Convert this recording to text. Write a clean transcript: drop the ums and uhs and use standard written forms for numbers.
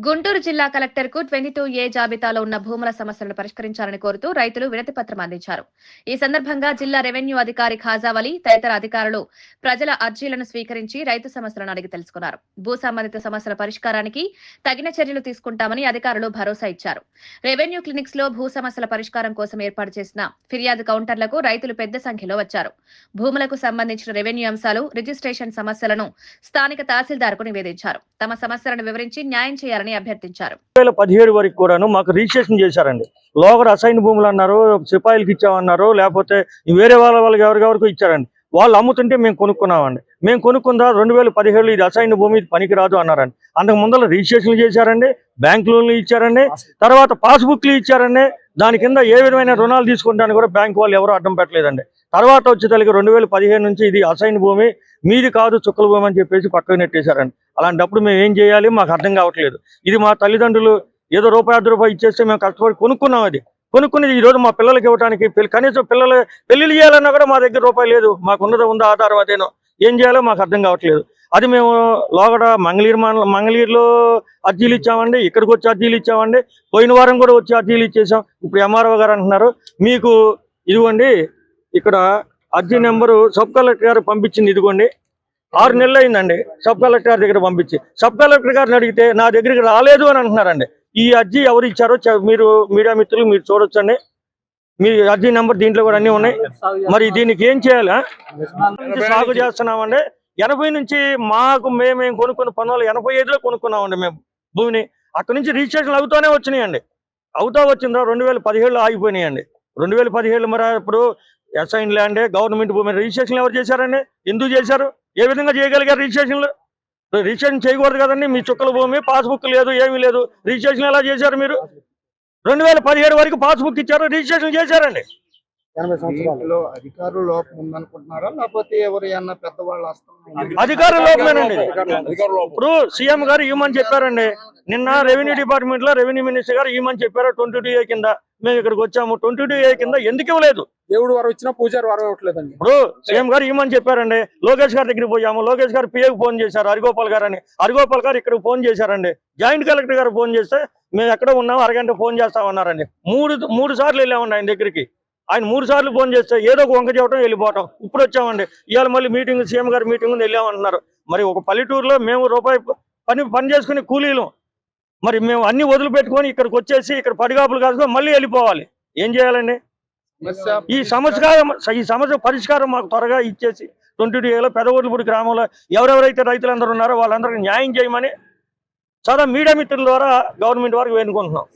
గుంటూరు జిల్లా కలెక్టర్కు 22A జాబితాలో ఉన్న భూముల సమస్యలను పరిష్కరించాలని కోరుతూ రైతులు వినతి పత్రం అందించారు. ఈ సందర్భంగా జిల్లా రెవెన్యూ అధికారి ఖాజావలి తదితర అధికారులు ప్రజల అర్జీలను స్వీకరించి రైతు సమస్యలను అడిగి తెలుసుకున్నారు. భూ సంబంధిత సమస్యల పరిష్కారానికి తగిన చర్యలు తీసుకుంటామని అధికారులు భరోసా ఇచ్చారు. రెవెన్యూ క్లినిక్స్ లో భూ సమస్యల పరిష్కారం కోసం ఏర్పాటు చేసిన ఫిర్యాదు కౌంటర్లకు రైతులు పెద్ద సంఖ్యలో వచ్చారు. భూములకు సంబంధించిన రెవెన్యూ అంశాలు, రిజిస్ట్రేషన్ సమస్యలను స్థానిక తహసీల్దార్కు నివేదించారు. తమ సమస్యలను వివరించి న్యాయం చేయాలని అభ్యర్థించారు. 2017 వరకు కూడాను మాకు రిజిస్ట్రేషన్ చేశారండి. లోగడ అసైన్ భూములు అన్నారు, సిపాయిలకి ఇచ్చామన్నారు, లేకపోతే వేరే వాళ్ళకి ఎవరికెవరికి ఇచ్చారండి. వాళ్ళు అమ్ముతుంటే మేము కొనుక్కున్నామండి. మేము కొనుక్కుందా 2017 ఇది అసైన్ భూమి, ఇది పనికిరాదు అన్నారండి. అంతకు ముందర రిజిస్ట్రేషన్లు చేశారండి, బ్యాంక్ లోన్లు ఇచ్చారండి, తర్వాత పాస్బుక్లు ఇచ్చారండి. దాని కింద ఏ విధమైన రుణాలు తీసుకుంటాను కూడా బ్యాంక్ వాళ్ళు ఎవరు అడ్డం పెట్టలేదండి. తర్వాత వచ్చేసరికి 2015 నుంచి ఇది అసైన్ భూమి, మీది కాదు చుక్కల భూమి అని చెప్పేసి పక్కకు నెట్టేశారండి. అలాంటప్పుడు మేము ఏం చేయాలి మాకు అర్థం కావట్లేదు. ఇది మా తల్లిదండ్రులు ఏదో రూపాయి అర్ధ రూపాయి ఇచ్చేస్తే మేము కష్టపడి కొనుక్కున్నాం. అది కొనుక్కునేది ఈ రోజు మా పిల్లలకి ఇవ్వడానికి కనీసం పిల్లలు పెళ్లిళ్ళు చేయాలన్నా కూడా మా దగ్గర రూపాయి లేదు. మాకు ఉందా ఆధారం అదేనో. ఏం చేయాలో మాకు అర్థం కావట్లేదు. అది మేము లోగడ మంగళగిరిలో అర్జీలు ఇచ్చామండి, ఇక్కడికి వచ్చి అర్జీలు ఇచ్చామండి, పోయిన వారం కూడా వచ్చి అర్జీలు ఇచ్చేసాం. ఇప్పుడు ఎంఆర్ఓ గారు అంటున్నారు మీకు ఇదిగోండి ఇక్కడ అర్జీ నెంబరు సబ్ కలెక్టర్ గారు పంపించింది, ఇదిగోండి 6 నెలలు అయిందండి సబ్ కలెక్టర్ గారి దగ్గర పంపించి. సబ్ కలెక్టర్ గారిని అడిగితే నా దగ్గరికి రాలేదు అని అంటున్నారండి. ఈ అర్జీ ఎవరు ఇచ్చారో మీరు మీడియా మిత్రులు మీరు చూడొచ్చండి. మీ అర్జీ నెంబర్ దీంట్లో కూడా అన్ని ఉన్నాయి. మరి దీనికి ఏం చేయాలి? సాగు చేస్తున్నామండి 80 నుంచి మేము కొనుక్కున్న 1985లో కొనుక్కున్నామండి మేము భూమిని. అక్కడి నుంచి రిజిస్ట్రేషన్ అవుతూనే వచ్చినాయండి. వచ్చిందా 2017లో ఆగిపోయినాయండి. 2017 మరి ఇప్పుడు అసైన్ ల్యాండే గవర్నమెంట్ భూమి రిజిస్ట్రేషన్ ఎవరు చేశారండి? ఎందుకు చేశారు? ఏ విధంగా చేయగలిగారు రిజిస్ట్రేషన్లు? రిజిస్ట్రేషన్ చేయకూడదు కదండి. మీ చుక్కల భూమి, పాస్బుక్ లేదు, ఏమీ లేదు. రిజిస్ట్రేషన్ ఎలా చేశారు మీరు? 2017 వరకు పాస్బుక్ ఇచ్చారు, రిజిస్ట్రేషన్ చేశారండి. అధికారుల లోపం ఉందనుకుంటున్నారా, లేకపోతే ఎవరైనా పెద్దవాళ్ళు అధికారుల లోపమేనండి. ఇప్పుడు సీఎం గారు ఇవ్వమని చెప్పారండి. నిన్న రెవెన్యూ డిపార్ట్మెంట్ లో రెవెన్యూ మినిస్టర్ గారు ఇవ్వమని చెప్పారు 22A కింద. మేము ఇక్కడికి వచ్చాము. 22A కింద ఎందుకు ఇవ్వలేదు? దేవుడు వారు వచ్చినా పూజారి వారు ఇవ్వట్లేదండి. ఇప్పుడు సీఎం గారు ఇవ్వమని చెప్పారండి. లోకేష్ గారి దగ్గరికి పోయాము. లోకేష్ గారు పిఏకి ఫోన్ చేశారు, హరిగోపాల్ గారు అని. హరిగోపాల్ గారు ఇక్కడికి ఫోన్ చేశారండి. జాయింట్ కలెక్టర్ గారు ఫోన్ చేస్తే మేము ఎక్కడ ఉన్నాము, అరగంట ఫోన్ చేస్తామన్నారండి. మూడు సార్లు వెళ్ళామండి ఆయన దగ్గరికి. ఆయన 3 సార్లు ఫోన్ చేస్తే ఏదో ఒక వంక చెప్పడం వెళ్ళిపోవటం. ఇప్పుడు వచ్చామండి. ఇవాళ మళ్ళీ మీటింగ్, సీఎం గారి మీటింగ్ వెళ్ళామంటున్నారు. మరి ఒక పల్లెటూరులో మేము రూపాయి పని చేసుకుని కూలీలు, మరి మేము అన్ని వదిలిపెట్టుకొని ఇక్కడికి వచ్చేసి ఇక్కడ పడిగాపులు కాసుకొని మళ్ళీ వెళ్ళిపోవాలి. ఏం చేయాలండి? ఈ సమస్య పరిష్కారం మాకు త్వరగా ఇచ్చేసి 22Aలో పెదవూర్లపూడి గ్రామంలో ఎవరెవరైతే రైతులందరూ ఉన్నారో వాళ్ళందరికీ న్యాయం చేయమని మీడియా మిత్రుల ద్వారా గవర్నమెంట్ వారికి వేడుకుంటున్నాం.